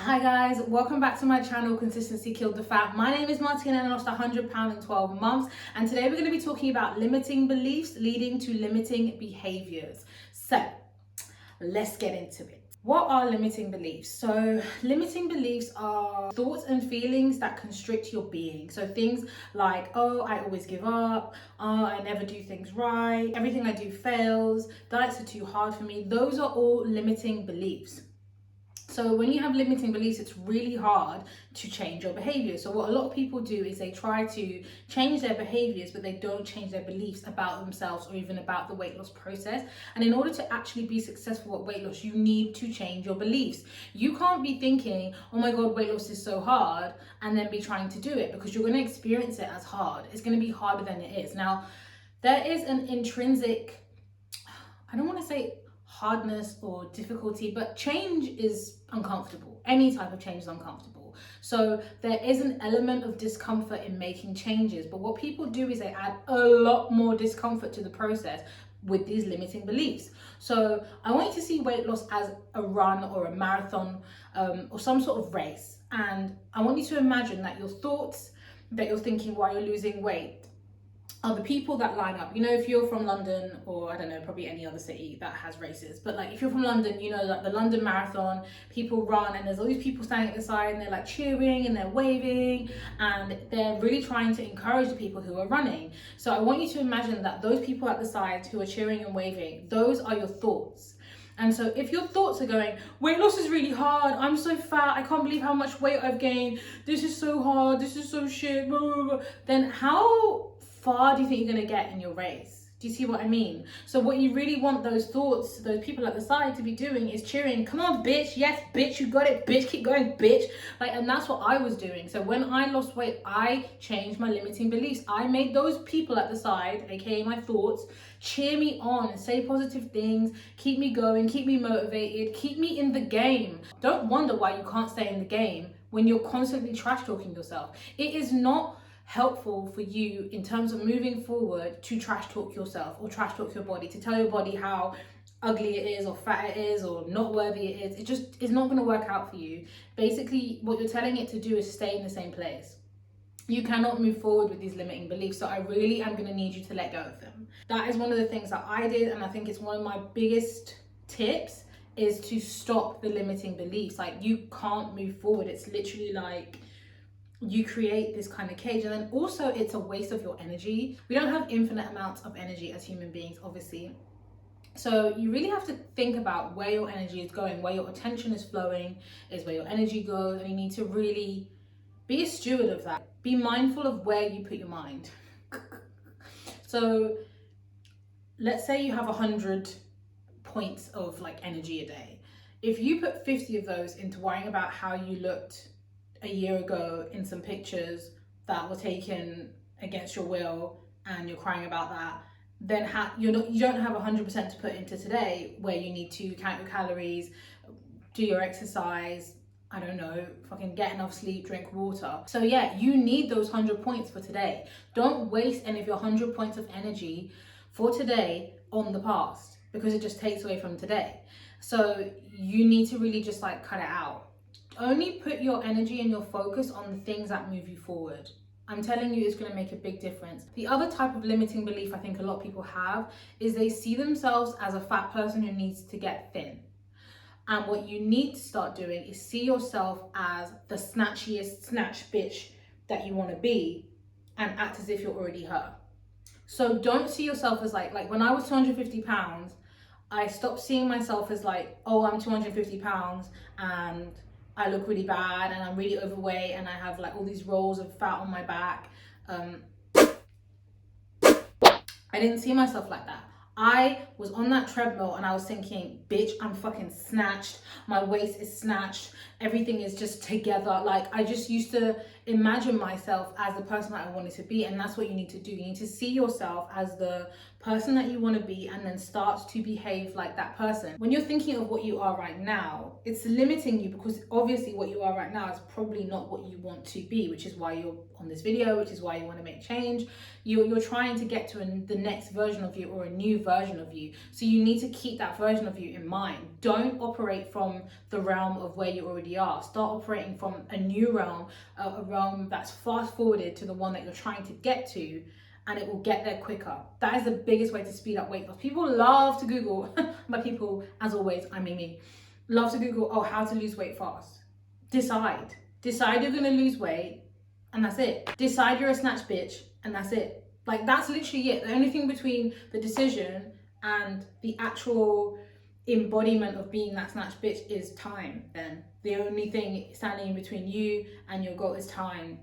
Hi guys, welcome back to my channel, Consistency Killed the Fat. My name is Martina and I lost 100 pounds in 12 months. And today we're going to be talking about limiting beliefs leading to limiting behaviors. So let's get into it. What are limiting beliefs? So limiting beliefs are thoughts and feelings that constrict your being. So things like, oh, I always give up, oh, I never do things right, everything I do fails, diets are too hard for me. Those are all limiting beliefs. So when you have limiting beliefs, it's really hard to change your behavior. So what a lot of people do is they try to change their behaviors, but they don't change their beliefs about themselves or even about the weight loss process. And in order to actually be successful at weight loss, you need to change your beliefs. You can't be thinking, oh my God, weight loss is so hard, and then be trying to do it, because you're going to experience it as hard. It's going to be harder than it is. Now, there is an intrinsic, I don't want to say hardness or difficulty, but change is uncomfortable. Any type of change is uncomfortable. So there is an element of discomfort in making changes, but what people do is they add a lot more discomfort to the process with these limiting beliefs. So I want you to see weight loss as a run or a marathon, or some sort of race. And I want you to imagine that your thoughts that you're thinking while you're losing weight are the people that line up. You know, if you're from London, or I don't know, probably any other city that has races, but like if you're from London, you know, like the London Marathon, people run and there's all these people standing at the side and they're like cheering and they're waving and they're really trying to encourage the people who are running. So I want you to imagine that those people at the side who are cheering and waving, those are your thoughts. And so if your thoughts are going, weight loss is really hard, I'm so fat, I can't believe how much weight I've gained, this is so hard, this is so shit, blah, blah, blah, then how far do you think you're going to get in your race? Do you see what I mean? So what you really want those thoughts, those people at the side to be doing is cheering, come on bitch, yes bitch, you got it bitch, keep going bitch. Like, and that's what I was doing. So when I lost weight, I changed my limiting beliefs. I made those people at the side, aka my thoughts, cheer me on, say positive things, keep me going, keep me motivated, keep me in the game. Don't wonder why you can't stay in the game when you're constantly trash talking yourself. It is not helpful for you in terms of moving forward to trash talk yourself or trash talk your body, to tell your body how ugly it is or fat it is or not worthy it is. It just is not going to work out for you. Basically, what you're telling it to do is stay in the same place. You cannot move forward with these limiting beliefs. So I really am going to need you to let go of them. That is one of the things that I did, and I think it's one of my biggest tips, is to stop the limiting beliefs. Like, you can't move forward. It's literally like you create this kind of cage, and then also it's a waste of your energy. We don't have infinite amounts of energy as human beings, obviously. So you really have to think about where your energy is going, where your attention is flowing is where your energy goes, and you need to really be a steward of that. Be mindful of where you put your mind. So let's say you have 100 points of like energy a day. If you put 50 of those into worrying about how you looked a year ago in some pictures that were taken against your will, and you're crying about that, then you don't have 100% to put into today, where you need to count your calories, do your exercise, I don't know, fucking get enough sleep, drink water. So yeah, you need those 100 points for today. Don't waste any of your 100 points of energy for today on the past, because it just takes away from today. So you need to really just like cut it out. Only put your energy and your focus on the things that move you forward. I'm telling you, it's going to make a big difference. The other type of limiting belief I think a lot of people have is they see themselves as a fat person who needs to get thin. And what you need to start doing is see yourself as the snatchiest snatch bitch that you want to be, and act as if you're already her. So don't see yourself as like when I was 250 pounds, I stopped seeing myself as like, oh, I'm 250 pounds and I look really bad and I'm really overweight and I have like all these rolls of fat on my back. I didn't see myself like that. I was on that treadmill and I was thinking, bitch, I'm fucking snatched. My waist is snatched. Everything is just together. Like, I just used to imagine myself as the person that I wanted to be. And that's what you need to do. You need to see yourself as the person that you want to be, and then start to behave like that person. When you're thinking of what you are right now, it's limiting you, because obviously what you are right now is probably not what you want to be, which is why you're on this video, which is why you want to make change. You're trying to get to the next version of you, or a new version of you. So you need to keep that version of you in mind. Don't operate from the realm of where you already already are. Start operating from a new realm, a realm that's fast forwarded to the one that you're trying to get to, and it will get there quicker. That is the biggest way to speed up weight loss. People love to Google, by people, as always, I mean me, love to Google, oh, how to lose weight fast. Decide you're gonna lose weight, and that's it. Decide you're a snatch bitch, and that's it. Like, that's literally it. The only thing between the decision and the actual embodiment of being that snatch bitch is time. Then the only thing standing in between you and your goal is time.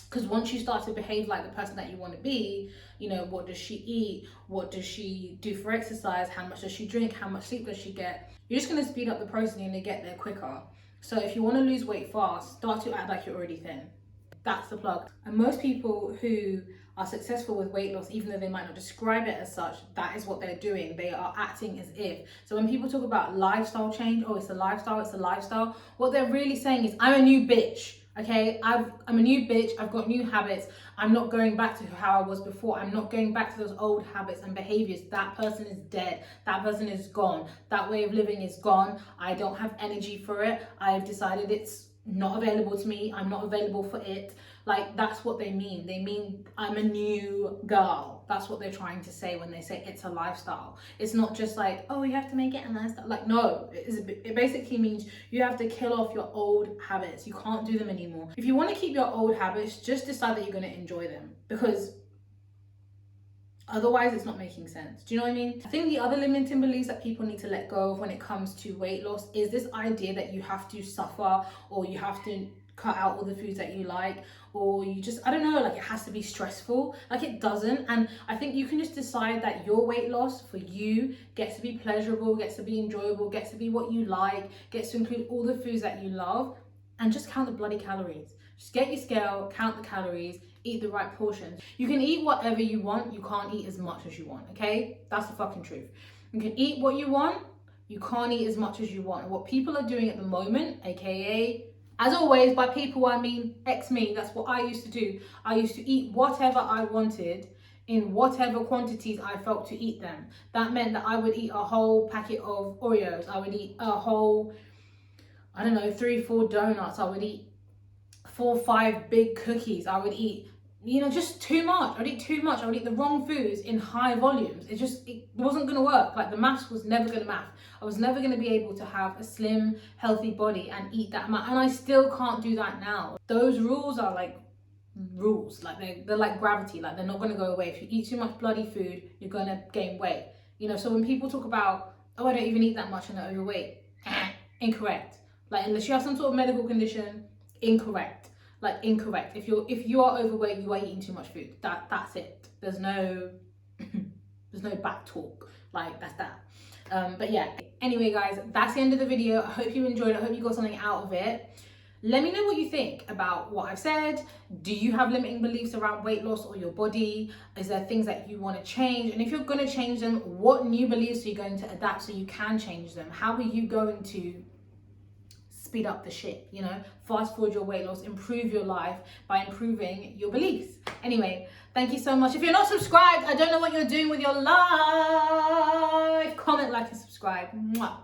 Because once you start to behave like the person that you want to be, you know, what does she eat? What does she do for exercise? How much does she drink? How much sleep does she get? You're just going to speed up the process and you're going to get there quicker. So if you want to lose weight fast, start to act like you're already thin. That's the plug. And most people who are successful with weight loss, even though they might not describe it as such, that is what they're doing. They are acting as if. So when people talk about lifestyle change, oh, it's a lifestyle, what they're really saying is, I'm a new bitch. Okay, I'm a new bitch, I've got new habits, I'm not going back to how I was before, I'm not going back to those old habits and behaviors. That person is dead, that person is gone, that way of living is gone, I don't have energy for it, I've decided it's not available to me, I'm not available for it. Like, that's what they mean. They mean, I'm a new girl. That's what they're trying to say when they say it's a lifestyle. It's not just like, oh, you have to make it a lifestyle. Like, no, it basically means you have to kill off your old habits. You can't do them anymore. If you want to keep your old habits, just decide that you're going to enjoy them, because otherwise it's not making sense. Do you know what I mean? I think the other limiting beliefs that people need to let go of when it comes to weight loss is this idea that you have to suffer, or you have to cut out all the foods that you like, or you just, I don't know, like, it has to be stressful. Like, it doesn't. And I think you can just decide that your weight loss for you gets to be pleasurable, gets to be enjoyable, gets to be what you like, gets to include all the foods that you love, and just count the bloody calories. Just get your scale, count the calories, eat the right portions. You can eat whatever you want, you can't eat as much as you want, okay? That's the fucking truth. You can eat what you want, you can't eat as much as you want. And what people are doing at the moment, aka, as always, by people I mean ex-me, that's what I used to do. I used to eat whatever I wanted in whatever quantities I felt to eat them. That meant that I would eat a whole packet of Oreos. I would eat a whole, I don't know, 3-4 donuts. I would eat 4-5 big cookies. I would eat, you know, just too much. I would eat too much. I would eat the wrong foods in high volumes. It wasn't going to work. Like, the maths was never going to math. I was never going to be able to have a slim, healthy body and eat that amount. And I still can't do that now. Those rules are like rules. Like, they're like gravity. Like, they're not going to go away. If you eat too much bloody food, you're going to gain weight. You know, so when people talk about, oh, I don't even eat that much and I'm overweight, incorrect. Like, unless you have some sort of medical condition, incorrect. Like, incorrect. If you are overweight, you are eating too much food. That's it. There's no back talk. Like, that's that. But yeah, anyway guys, that's the end of the video. I hope you enjoyed it. I hope you got something out of it. Let me know what you think about what I've said. Do you have limiting beliefs around weight loss or your body? Is there things that you want to change? And if you're going to change them, what new beliefs are you going to adapt so you can change them? How are you going to speed up the shit, you know, fast forward your weight loss, improve your life by improving your beliefs? Anyway, thank you so much. If you're not subscribed, I don't know what you're doing with your life. Comment, like, and subscribe. Mwah.